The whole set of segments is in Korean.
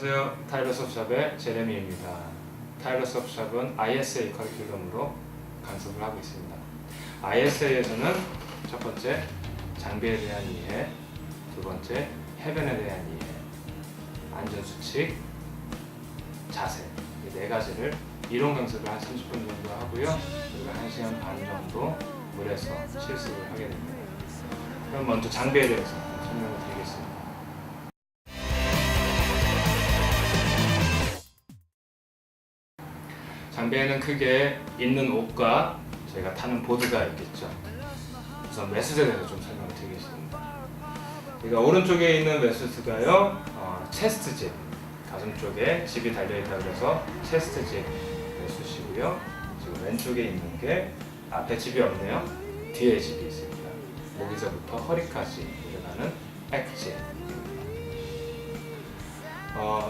안녕하세요. 타일러 수업샵의 제레미입니다. 타일러 수업샵은 ISA 커리큘럼으로 강습을 하고 있습니다. ISA에서는 첫 번째, 장비에 대한 이해, 두 번째, 해변에 대한 이해, 안전수칙, 자세, 이 네 가지를 이론 강습을 한 30분 정도 하고요. 그리고 1시간 반 정도 물에서 실습을 하게 됩니다. 그럼 먼저 장비에 대해서 설명을 드리겠습니다. 장비에는 크게 있는 옷과 저희가 타는 보드가 있겠죠. 우선 웨스트에 대해서 좀 설명을 드리겠습니다. 그러니까 오른쪽에 있는 웨스트가요, 체스트 집, 가슴 쪽에 집이 달려있다 그래서 체스트 집 웨스트시고요. 지금 왼쪽에 있는 게 앞에 집이 없네요. 뒤에 집이 있습니다. 목에서부터 허리까지 내려가는 백집.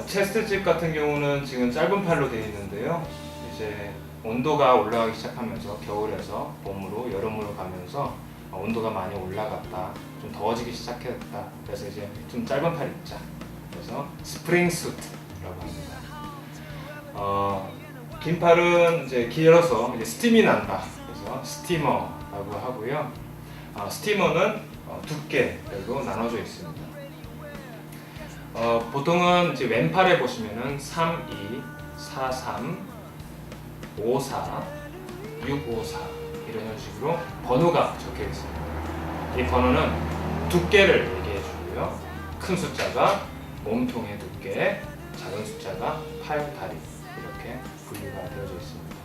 체스트 집 같은 경우는 지금 짧은 팔로 되어 있는데요. 이제 온도가 올라가기 시작하면서 겨울에서 봄으로 여름으로 가면서 온도가 많이 올라갔다, 좀 더워지기 시작했다. 그래서 이제 좀 짧은 팔 입자. 그래서 스프링 수트라고 합니다. 긴 팔은 이제 길어서 이제 스팀이 난다. 그래서 스티머라고 하고요. 스티머는 두께별로 나눠져 있습니다. 보통은 이제 왼팔에 보시면은 32, 43, 54, 654 이런 형식으로 번호가 적혀 있습니다. 이 번호는 두께를 얘기해 주고요. 큰 숫자가 몸통의 두께, 작은 숫자가 팔다리, 이렇게 분류가 되어져 있습니다.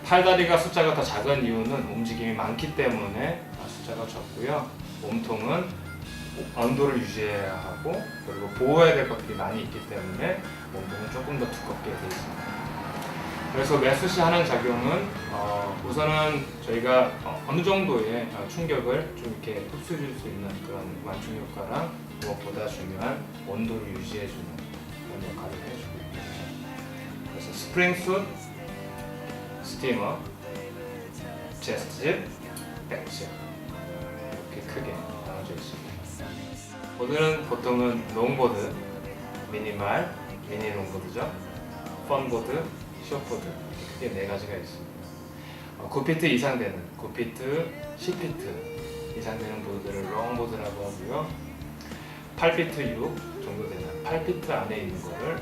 팔다리가 숫자가 더 작은 이유는 움직임이 많기 때문에 숫자가 적고요. 몸통은 온도를 유지해야 하고 그리고 보호해야 될 것들이 많이 있기 때문에 몸통은 조금 더 두껍게 되어 있습니다. 그래서 웨스트시 하는 작용은 우선은 저희가 어느 정도의 충격을 좀 이렇게 흡수해줄 수 있는 그런 완충 효과랑 무엇보다 중요한 온도를 유지해주는 그런 역할을 해주고 있습니다. 그래서 스프링 숫, 스티머, 체스트 집, 백집 이렇게 크게 나눠져 있습니다. 보드는 보통은 롱보드, 미니말, 미니 롱보드죠. 펀보드, 숏보드 크게 네 가지가 있습니다. 9피트 이상 되는 9피트, 10피트 이상 되는 보드를 롱보드라고 하고요. 8피트 6 정도 되는 8피트 안에 있는 거를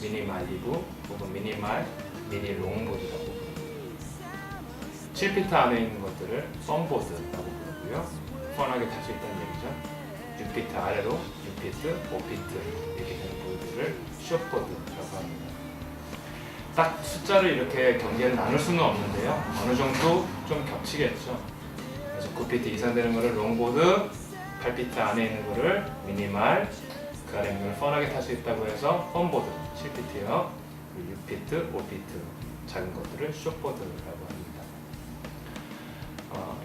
미니말 리브 혹은 미니말, 미니 롱보드라고 부릅니다. 7피트 안에 있는 것들을 펀보드라고 부르고요. 펀하게 탈 수 있다는 얘기죠. 6피트 아래로 6피트, 5피트 이렇게 되는 보드를 숏보드라고 합니다. 딱 숫자를 이렇게 경계를 나눌 수는 없는데요. 어느 정도 좀 겹치겠죠. 그래서 9피트 이상 되는 거를 롱보드, 8피트 안에 있는 거를 미니말, 그 아래 있는 걸 펀하게 탈 수 있다고 해서 펀보드, 7피트요. 6피트, 5피트 작은 것들을 숏보드라고 합니다.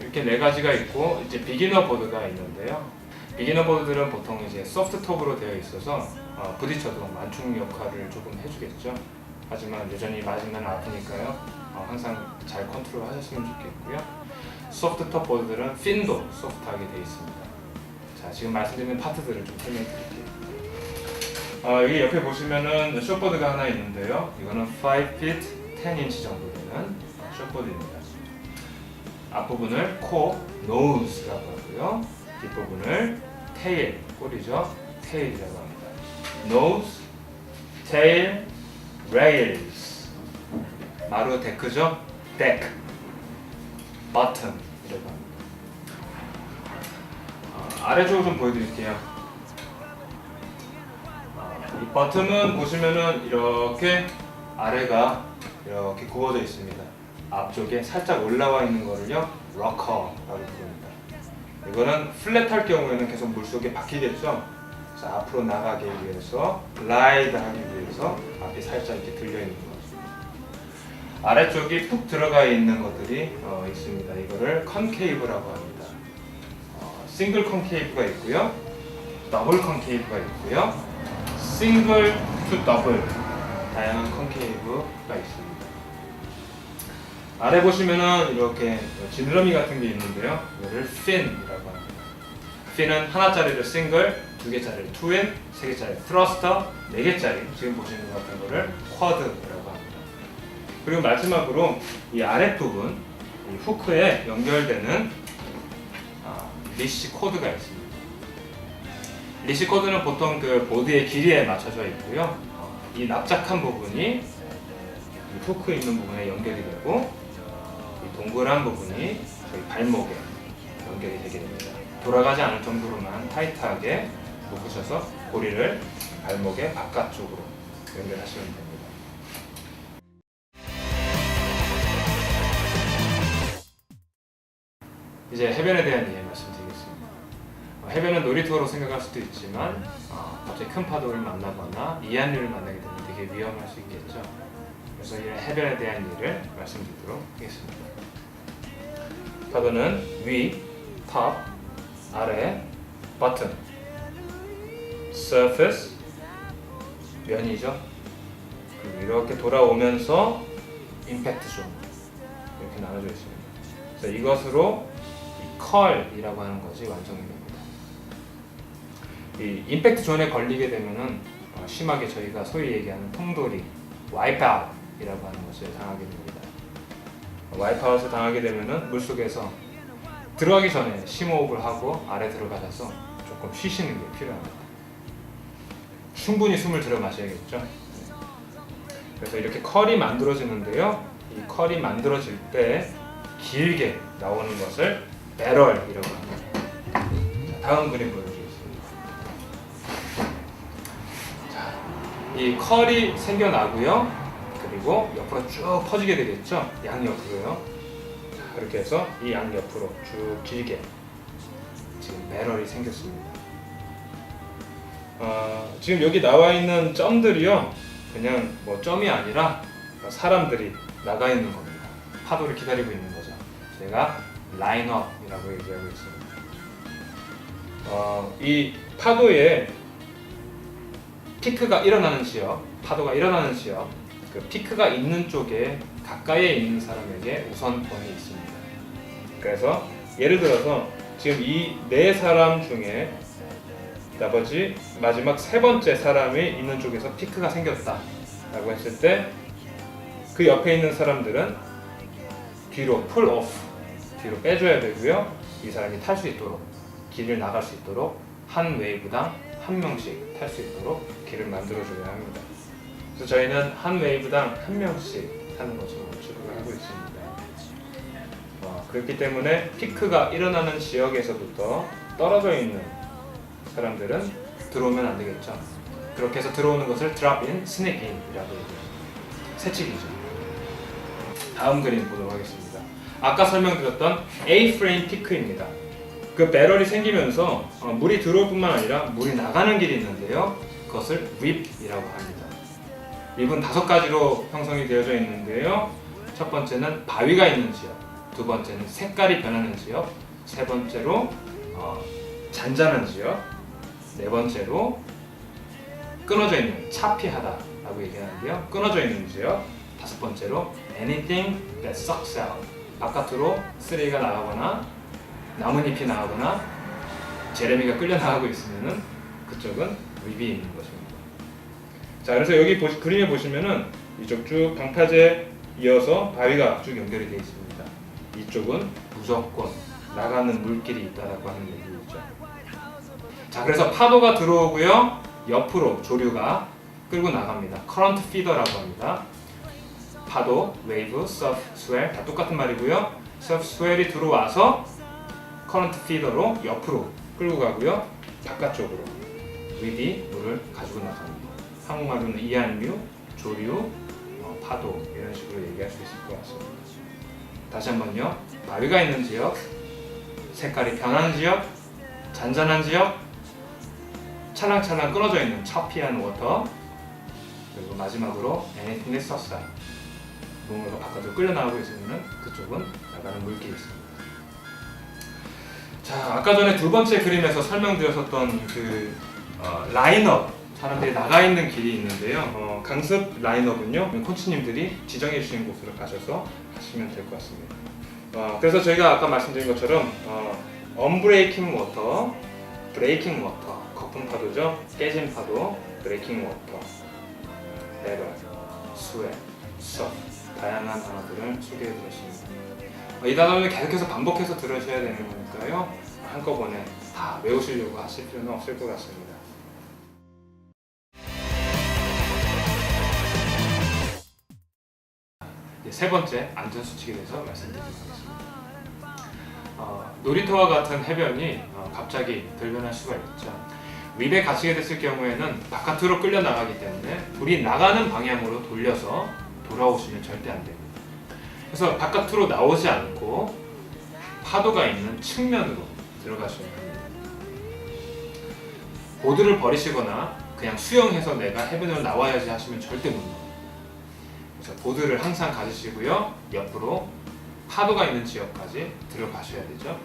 이렇게 네 가지가 있고 이제 비기너 보드가 있는데요. 비기너 보드들은 보통 이제 소프트 톱으로 되어 있어서 부딪혀도 완충 역할을 조금 해주겠죠. 하지만 여전히 맞으면 아프니까요. 항상 잘 컨트롤 하셨으면 좋겠고요. 소프트 톱 보드들은 핀도 소프트하게 되어 있습니다. 자, 지금 말씀드린 파트들을 좀 설명해 드릴게요. 여기 옆에 보시면은 숏보드가 하나 있는데요. 이거는 5 feet 10inch 정도 되는 숏보드입니다. 앞부분을 코, nose라고 하고요. 뒷부분을 tail, 꼬리죠. tail이라고 합니다. nose, tail, rails. 마루 데크죠. deck, bottom 이라고 합니다. 아래쪽을 좀 보여드릴게요. 이 bottom은 보시면은 이렇게 아래가 이렇게 구워져 있습니다. 앞쪽에 살짝 올라와 있는 거를요, rocker라고 부릅니다. 이거는 플랫할 경우에는 계속 물속에 박히겠죠. 자, 앞으로 나가기 위해서, 글라이드 하기 위해서 앞이 살짝 이렇게 들려 있는 거죠. 아래쪽이 푹 들어가 있는 것들이 있습니다. 이거를 컨케이브라고 합니다. 싱글 컨케이브가 있고요, 더블 컨케이브가 있고요, 싱글 투 더블 다양한 컨케이브가 있습니다. 아래 보시면은 이렇게 지느러미 같은 게 있는데요. 이거를 fin이라고 합니다. fin은 하나짜리를 싱글, 2개짜리 트윈, 3개짜리 트러스터, 4개짜리 지금 보시는 것 같은 거를 쿼드라고 합니다. 그리고 마지막으로 이 아랫부분, 이 후크에 연결되는 리시 코드가 있습니다. 리시 코드는 보통 그 보드의 길이에 맞춰져 있고요. 이 납작한 부분이 이 후크 있는 부분에 연결이 되고, 이 동그란 부분이 저희 발목에 연결이 되게 됩니다. 돌아가지 않을 정도로만 타이트하게 묶으셔서 고리를 발목의 바깥쪽으로 연결하시면 됩니다. 이제 해변에 대한 이해 말씀드리겠습니다. 해변은 놀이터로 생각할 수도 있지만 갑자기 큰 파도를 만나거나 이한류를 만나게 되면 되게 위험할 수 있겠죠. 그래서 이 해변에 대한 이해를 말씀드리도록 하겠습니다. 파도는 위, top, 아래, bottom, surface, 면이죠. 그리고 이렇게 돌아오면서 impact zone 이렇게 나눠져 있습니다. 그래서 이것으로 이 컬이라고 하는 것이 완성이 됩니다. 이 임팩트 존에 걸리게 되면은 심하게 저희가 소위 얘기하는 통돌이, 와이프아웃이라고 하는 것을 당하게 됩니다. 와이프아웃을 당하게 되면은 물속에서 들어가기 전에 심호흡을 하고 아래 들어가셔서 조금 쉬시는 게 필요합니다. 충분히 숨을 들여 마셔야겠죠. 그래서 이렇게 컬이 만들어지는데요. 이 컬이 만들어질 때 길게 나오는 것을 배럴이라고 합니다. 다음 그림 보여드리겠습니다. 자, 이 컬이 생겨나고요. 그리고 옆으로 쭉 퍼지게 되겠죠. 양옆으로요. 자, 이렇게 해서 이 양옆으로 쭉 길게 지금 배럴이 생겼습니다. 지금 여기 나와 있는 점들이요. 그냥 뭐 점이 아니라 사람들이 나가 있는 겁니다. 파도를 기다리고 있는 거죠. 제가 라인업이라고 얘기하고 있습니다. 이 파도에 피크가 일어나는 지역, 파도가 일어나는 지역, 그 피크가 있는 쪽에 가까이에 있는 사람에게 우선권이 있습니다. 그래서 예를 들어서 지금 이 4사람 중에 나머지 마지막 3번째 사람이 있는 쪽에서 피크가 생겼다 라고 했을 때 그 옆에 있는 사람들은 뒤로 pull off, 뒤로 빼줘야 되고요. 이 사람이 탈 수 있도록, 길을 나갈 수 있도록 한 웨이브당 한 명씩 탈 수 있도록 길을 만들어줘야 합니다. 그래서 저희는 한 웨이브당 한 명씩 타는 것으로 추구를 하고 있습니다. 그렇기 때문에 피크가 일어나는 지역에서부터 떨어져 있는 사람들은 들어오면 안 되겠죠. 그렇게 해서 들어오는 것을 drop in, sneak in이라고 얘기합니다. 새치기죠. 다음 그림 보도록 하겠습니다. 아까 설명드렸던 A-frame 피크입니다. 그 배럴이 생기면서 물이 들어올 뿐만 아니라 물이 나가는 길이 있는데요. 그것을 립이라고 합니다. 립은 5가지로 형성이 되어져 있는데요. 첫 번째는 바위가 있는 지역, 두 번째는 색깔이 변하는 지역, 세 번째로 잔잔한 지역, 네 번째로 끊어져 있는, 차피하다라고 얘기하는데요. 끊어져 있는 지역, 5번째로 anything that sucks out, 바깥으로 쓰레기가 나가거나 나뭇잎이 나가거나 제레미가 끌려 나가고 있으면은 그쪽은 립이 있는 것입니다. 자, 그래서 여기 그림에 보시면은 이쪽 쭉 방파제 이어서 바위가 쭉 연결이 되어 있습니다. 이쪽은 무조건 나가는 물길이 있다라고 하는 얘기죠. 자, 그래서 파도가 들어오고요. 옆으로 조류가 끌고 나갑니다. current feeder라고 합니다. 파도, 웨이브, surf, swell 다 똑같은 말이고요. surf, swell이 들어와서 current feeder로 옆으로 끌고 가고요. 바깥쪽으로 립이 물을 가지고 나갑니다. 한국말로는 이한류, 조류, 파도 이런 식으로 얘기할 수 있을 것 같습니다. 다시 한번요. 바위가 있는 지역, 색깔이 변하는 지역, 잔잔한 지역, 찰랑찰랑 끊어져 있는 차피한 워터, 그리고 마지막으로 anything that sucks out, 뭔가가 바깥으로 끌려 나가고 있으면 그쪽은 나가는 물길이 있습니다. 자, 아까 전에 두 번째 그림에서 설명드렸었던 그 라인업, 사람들이 나가 있는 길이 있는데요. 강습 라인업은요, 코치님들이 지정해 주신 곳으로 가셔서 하시면 될 것 같습니다. 그래서 저희가 아까 말씀드린 것처럼 언브레이킹 워터, 브레이킹 워터, 거품 파도죠. 깨진 파도, 브레이킹 워터, 레벨, 스웨, 서프 다양한 단어들을 소개해 드렸습니다. 이 단어는 계속해서 반복해서 들으셔야 되는 거니까요. 한꺼번에 다 외우시려고 하실 필요는 없을 것 같습니다. 세 번째 안전수칙에 대해서 말씀드리도록 하겠습니다. 놀이터와 같은 해변이 갑자기 들변할 수가 있죠. 립에 갇히게 됐을 경우에는 바깥으로 끌려 나가기 때문에 불이 나가는 방향으로 돌려서 돌아오시면 절대 안 됩니다. 그래서 바깥으로 나오지 않고 파도가 있는 측면으로 들어가시면 됩니다. 보드를 버리시거나 그냥 수영해서 내가 해변으로 나와야지 하시면 절대 못 나와요. 그래서 보드를 항상 가지시고요. 옆으로 파도가 있는 지역까지 들어가셔야 되죠.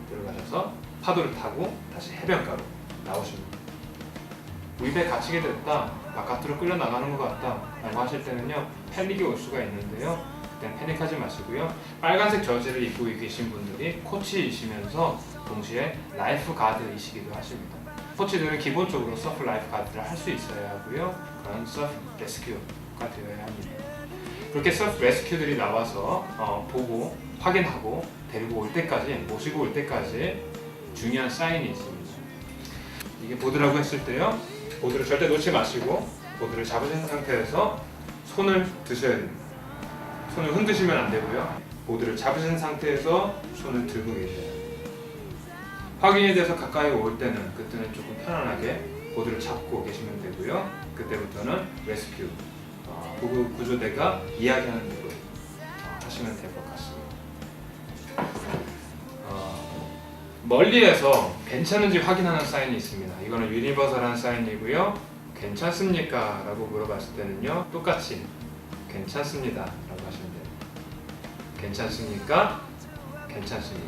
들어가셔서 파도를 타고 다시 해변가로 나오십니다. 물에 갇히게 됐다, 바깥으로 끌려 나가는 것 같다 라고 하실 때는요, 패닉이 올 수가 있는데요. 그땐 패닉하지 마시고요. 빨간색 저지를 입고 계신 분들이 코치이시면서 동시에 라이프 가드이시기도 하십니다. 코치들은 기본적으로 서프 라이프 가드를 할 수 있어야 하고요. 그런 서프 레스큐가 되어야 합니다. 그렇게 서프 레스큐들이 나와서 보고 확인하고 데리고 올 때까지, 모시고 올 때까지 중요한 사인이 있습니다. 이게 보드라고 했을 때요, 보드를 절대 놓지 마시고 보드를 잡으신 상태에서 손을 드셔야 됩니다. 손을 흔드시면 안 되고요. 보드를 잡으신 상태에서 손을 들고 계셔야 됩니다. 확인이 돼서 가까이 올 때는, 그때는 조금 편안하게 보드를 잡고 계시면 되고요. 그때부터는 레스큐, 구조대가 이야기하는 대로 하시면 될 것 같습니다. 멀리에서 괜찮은지 확인하는 사인이 있습니다. 이거는 유니버설한 사인이고요. 괜찮습니까? 라고 물어봤을 때는요, 똑같이 괜찮습니다 라고 하시면 됩니다. 괜찮습니까? 괜찮습니다.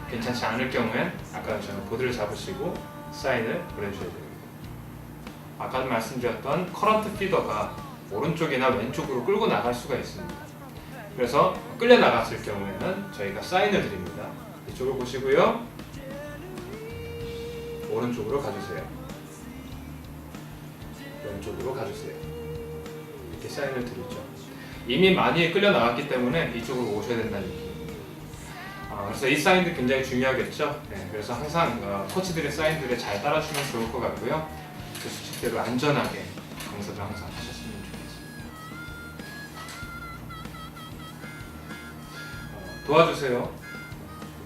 괜찮지 않을 경우엔 아까처럼 보드를 잡으시고 사인을 보내주셔야 됩니다. 아까 말씀드렸던 커런트 피더가 오른쪽이나 왼쪽으로 끌고 나갈 수가 있습니다. 그래서 끌려 나갔을 경우에는 저희가 사인을 드립니다. 이쪽을 보시고요, 오른쪽으로 가주세요, 왼쪽으로 가주세요, 이렇게 사인을 드리죠. 이미 많이 끌려 나갔기 때문에 이쪽으로 오셔야 된다는 얘기입니다. 그래서 이 사인도 굉장히 중요하겠죠. 네, 그래서 항상 코치들의 사인들에 잘 따라주면 좋을 것 같고요. 그 수칙대로 안전하게 강습을 항상 하셨으면 좋겠습니다. 도와주세요.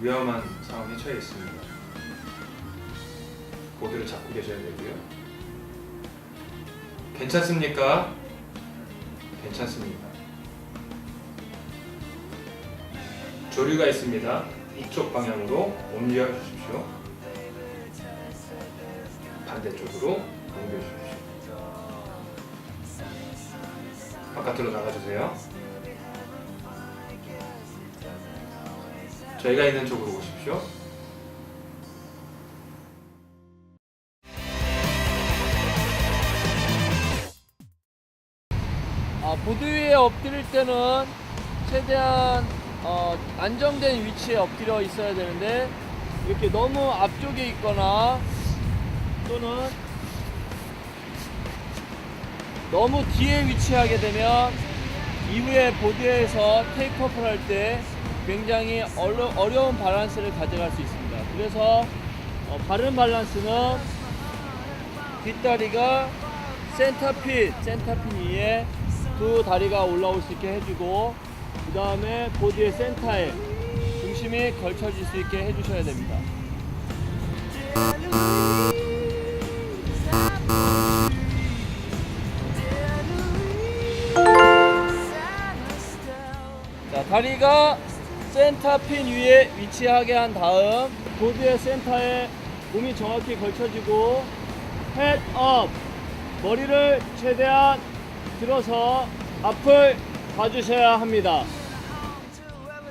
위험한 상황에 처해 있습니다. 보드를 잡고 계셔야 되고요. 괜찮습니까? 괜찮습니다. 조류가 있습니다. 이쪽 방향으로 옮겨 주십시오. 반대쪽으로 옮겨 주십시오. 바깥으로 나가주세요. 저희가 있는 쪽으로 오십시오. 보드 위에 엎드릴 때는 최대한 안정된 위치에 엎드려 있어야 되는데, 이렇게 너무 앞쪽에 있거나 또는 너무 뒤에 위치하게 되면 이후에 보드에서 테이크오프를 할 때 굉장히 어려운 밸런스를 가져갈 수 있습니다. 그래서 바른 밸런스는 뒷다리가 센터핀 위에 두 다리가 올라올 수 있게 해주고, 그 다음에 보드의 센터에 중심이 걸쳐질 수 있게 해주셔야 됩니다. 자, 다리가 센터핀 위에 위치하게 한 다음 보드의 센터에 몸이 정확히 걸쳐지고, 헤드업, 머리를 최대한 들어서 앞을 봐주셔야 합니다.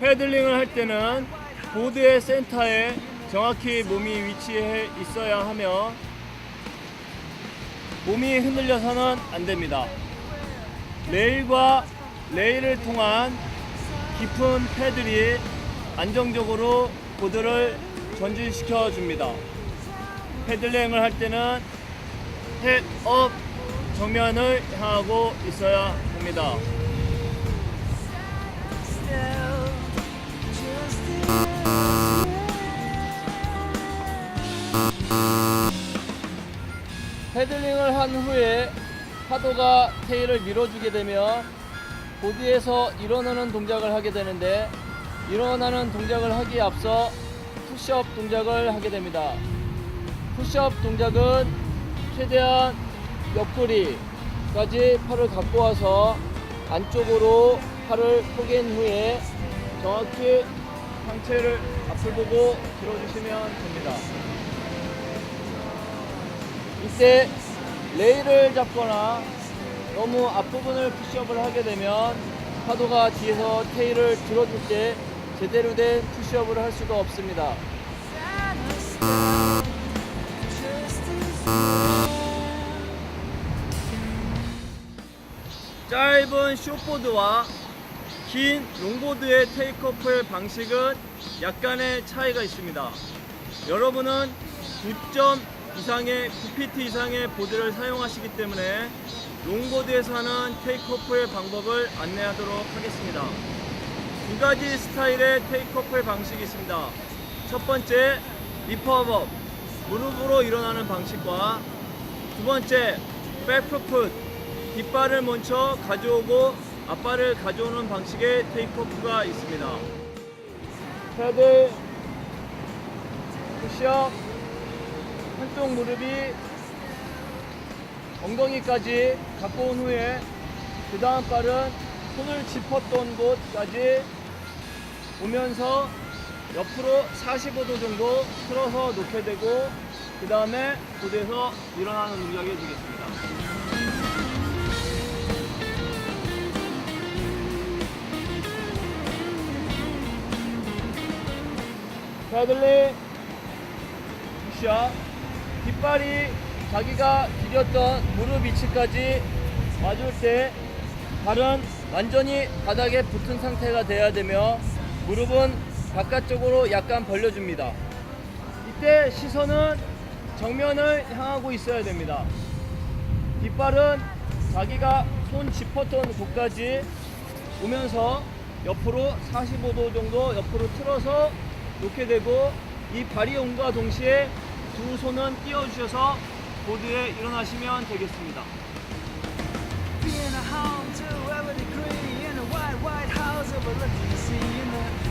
패들링을 할 때는 보드의 센터에 정확히 몸이 위치해 있어야 하며 몸이 흔들려서는 안 됩니다. 레일과 레일을 통한 깊은 패들이 안정적으로 보드를 전진시켜 줍니다. 패들링을 할 때는 헤드업 정면을 향하고 있어야 합니다. 패들링을 한 후에 파도가 테일을 밀어주게 되면 보드에서 일어나는 동작을 하게 되는데, 일어나는 동작을 하기에 앞서 푸시업 동작을 하게 됩니다. 푸시업 동작은 최대한 옆구리까지 팔을 갖고 와서 안쪽으로 팔을 포갠 후에 정확히 상체를 앞을 보고 들어주시면 됩니다. 이때 레일을 잡거나 너무 앞부분을 푸시업을 하게 되면 파도가 뒤에서 테일을 들어줄 때 제대로 된 푸시업을 할 수가 없습니다. 짧은 숏보드와 긴 롱보드의 테이크오프의 방식은 약간의 차이가 있습니다. 여러분은 9점 이상의 9ft 이상의 보드를 사용하시기 때문에 롱보드에서 하는 테이크오프의 방법을 안내하도록 하겠습니다. 두 가지 스타일의 테이크오프의 방식이 있습니다. 첫 번째, 리퍼업, 무릎으로 일어나는 방식과 두 번째, 백프풋, 뒷발을 먼저 가져오고 앞발을 가져오는 방식의 테이크오프가 있습니다. 패들, 푸시업, 한쪽 무릎이 엉덩이까지 갖고 온 후에 그 다음 발은 손을 짚었던 곳까지 오면서 옆으로 45도 정도 틀어서 놓게 되고 그 다음에 보드에서 일어나는 동작이 되겠습니다. 패들링, 푸시업, 뒷발이 자기가 디뎠던 무릎 위치까지 와줄 때 발은 완전히 바닥에 붙은 상태가 돼야 되며 무릎은 바깥쪽으로 약간 벌려줍니다. 이때 시선은 정면을 향하고 있어야 됩니다. 뒷발은 자기가 손 짚었던 곳까지 오면서 옆으로 45도 정도 옆으로 틀어서 놓게 되고 이 발이 온과 동시에 두 손은 띄워주셔서 보드에 일어나시면 되겠습니다. Being a home to every degree in a white house overlooking the sea in the